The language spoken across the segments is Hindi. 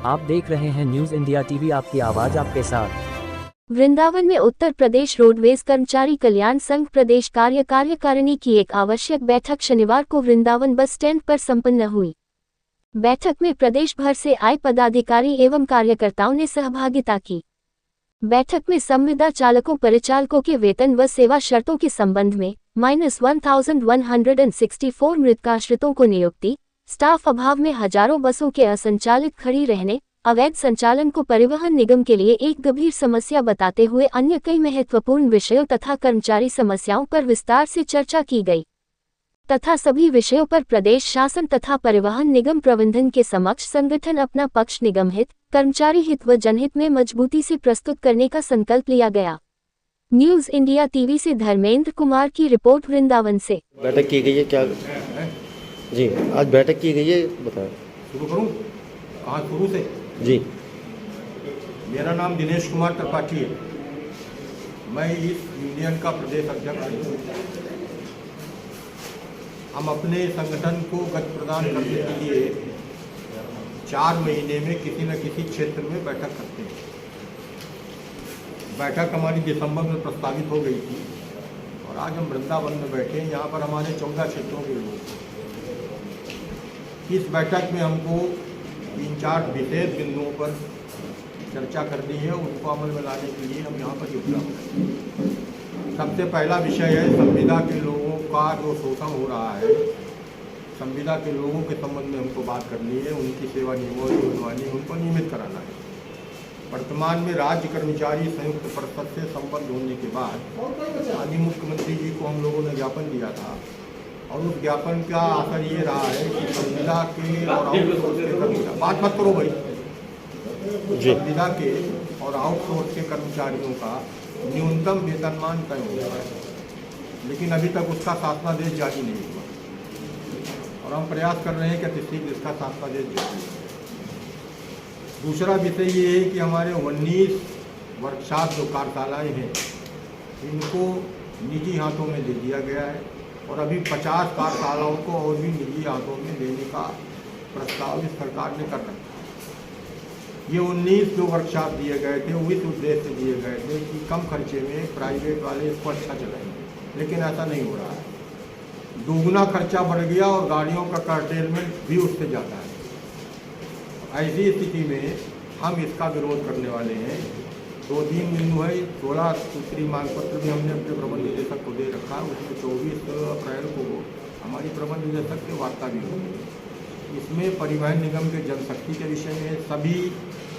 आप देख रहे हैं न्यूज इंडिया टीवी, आपकी आवाज आपके साथ। वृंदावन में उत्तर प्रदेश रोडवेज कर्मचारी कल्याण संघ प्रदेश कार्यकारिणी की एक आवश्यक बैठक शनिवार को वृंदावन बस स्टैंड पर संपन्न हुई। बैठक में प्रदेश भर से आए पदाधिकारी एवं कार्यकर्ताओं ने सहभागिता की। बैठक में संविदा चालकों परिचालकों के वेतन व सेवा शर्तों के संबंध में -1164 मृतकाश्रितों को नियुक्ति, स्टाफ अभाव में हजारों बसों के असंचालित खड़ी रहने, अवैध संचालन को परिवहन निगम के लिए एक गंभीर समस्या बताते हुए अन्य कई महत्वपूर्ण विषयों तथा कर्मचारी समस्याओं पर विस्तार से चर्चा की गई तथा सभी विषयों पर प्रदेश शासन तथा परिवहन निगम प्रबंधन के समक्ष संगठन अपना पक्ष निगम हित, कर्मचारी हित व जनहित में मजबूती से प्रस्तुत करने का संकल्प लिया गया। न्यूज इंडिया टीवी से धर्मेंद्र कुमार की रिपोर्ट वृंदावन से। बैठक की गई है क्या जी? आज बैठक की गई है, बताएं। शुरू करूं? कहाँ शुरू से? जी, मेरा नाम दिनेश कुमार त्रिपाठी है। मैं इस यूनियन का प्रदेश अध्यक्ष हूँ। हम अपने संगठन को गति प्रदान करने के लिए 4 महीने में किसी न किसी क्षेत्र में बैठक करते हैं। बैठक हमारी दिसंबर में प्रस्तावित हो गई थी और आज हम वृंदावन में बैठे हैं। यहाँ पर हमारे 14 क्षेत्रों के लोग। इस बैठक में हमको 3-4 विशेष बिंदुओं पर चर्चा करनी है। उनको अमल में लाने के लिए हम यहाँ पर जुटा हैं। सबसे पहला विषय है संविदा के लोगों का जो शोषण हो रहा है। संविदा के लोगों के संबंध में हमको बात करनी है। उनकी सेवा नियमों की बनवानी, उनको नियमित कराना है। वर्तमान में राज्य कर्मचारी संयुक्त परिषद से संबद्ध होने के बाद माननीय मुख्यमंत्री जी को हम लोगों ने ज्ञापन दिया था और उस ज्ञापन का असर ये रहा है कि संविदा के और आउटसोर्स के कर्मचारी, बात मत करो भाई, संविदा के और आउटसोर्स के कर्मचारियों का न्यूनतम वेतनमान तय हो गया है, लेकिन अभी तक उसका शासनादेश जारी नहीं हुआ और हम प्रयास कर रहे हैं कि अतिशीघ्र इसका शासनादेश जारी हो। दूसरा विषय ये है कि हमारे 19 वर्कशॉप जो कार्यशालाएँ हैं इनको निजी हाथों में दे दिया गया है और अभी 50 कार्यशालाओं को और भी निजी हाथों में देने का प्रस्ताव इस सरकार ने कर रखा है। ये 19 जो वर्कशॉप दिए गए थे वो इस उद्देश्य से दिए गए थे कि कम खर्चे में प्राइवेट वाले इसको अच्छा चलाएंगे, लेकिन ऐसा नहीं हो रहा है। दोगुना खर्चा बढ़ गया और गाड़ियों का कर्टेलमेंट भी उससे ज़्यादा है। ऐसी स्थिति में हम इसका विरोध करने वाले हैं। 2-3 बिंदु है। 16 सूत्री मांग पत्र भी हमने अपने प्रबंध निदेशक को दे रखा है। उसमें 24 अप्रैल को हमारी प्रबंध निदेशक से वार्ता भी होगी। इसमें परिवहन निगम के जनशक्ति के विषय में सभी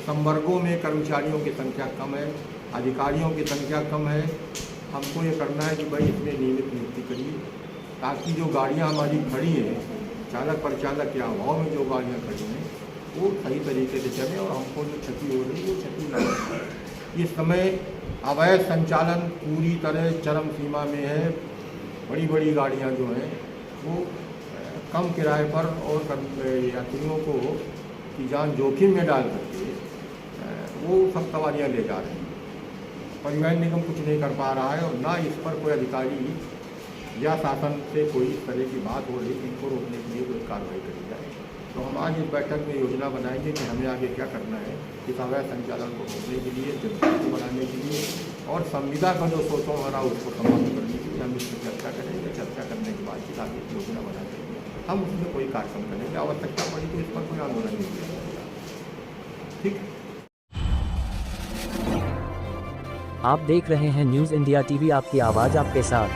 संवर्गों में कर्मचारियों की संख्या कम है, अधिकारियों की संख्या कम है। हमको ये करना है कि भाई इसमें नियमित नियुक्ति करिए ताकि जो गाड़ियाँ हमारी खड़ी हैं, चालक परिचालक के अभाव में जो गाड़ियाँ खड़ी हैं वो सही तरीके से चले और हमको जो क्षति हो रही है वो क्षति न हो। इस समय अवैध संचालन पूरी तरह चरम सीमा में है। बड़ी बड़ी गाड़ियां जो हैं वो कम किराए पर और यात्रियों को की जान जोखिम में डाल करके वो सब सवारियाँ ले जा रहे हैं। परिवहन निगम कुछ नहीं कर पा रहा है और ना इस पर कोई अधिकारी या शासन से कोई इस तरह की बात हो रही है इनको रोकने के लिए कोई कार्रवाई करी जाए। तो हम आज इस बैठक में योजना बनाएंगे कि हमें आगे क्या करना है इस अवैध संचालन को रोकने के लिए, जनता को बनाने के लिए और संविदा का जो शोषण हो रहा है उसको समाप्त करने के लिए हम इस पर चर्चा करेंगे। चर्चा करने के बाद फिर आगे योजना बनाएंगे, हम उसमें कोई कार्यक्रम करेंगे। आवश्यकता पड़ी तो इस पर कोई आंदोलन नहीं किया जाएगा। ठीक। आप देख रहे हैं न्यूज इंडिया टीवी, आपकी आवाज आपके साथ।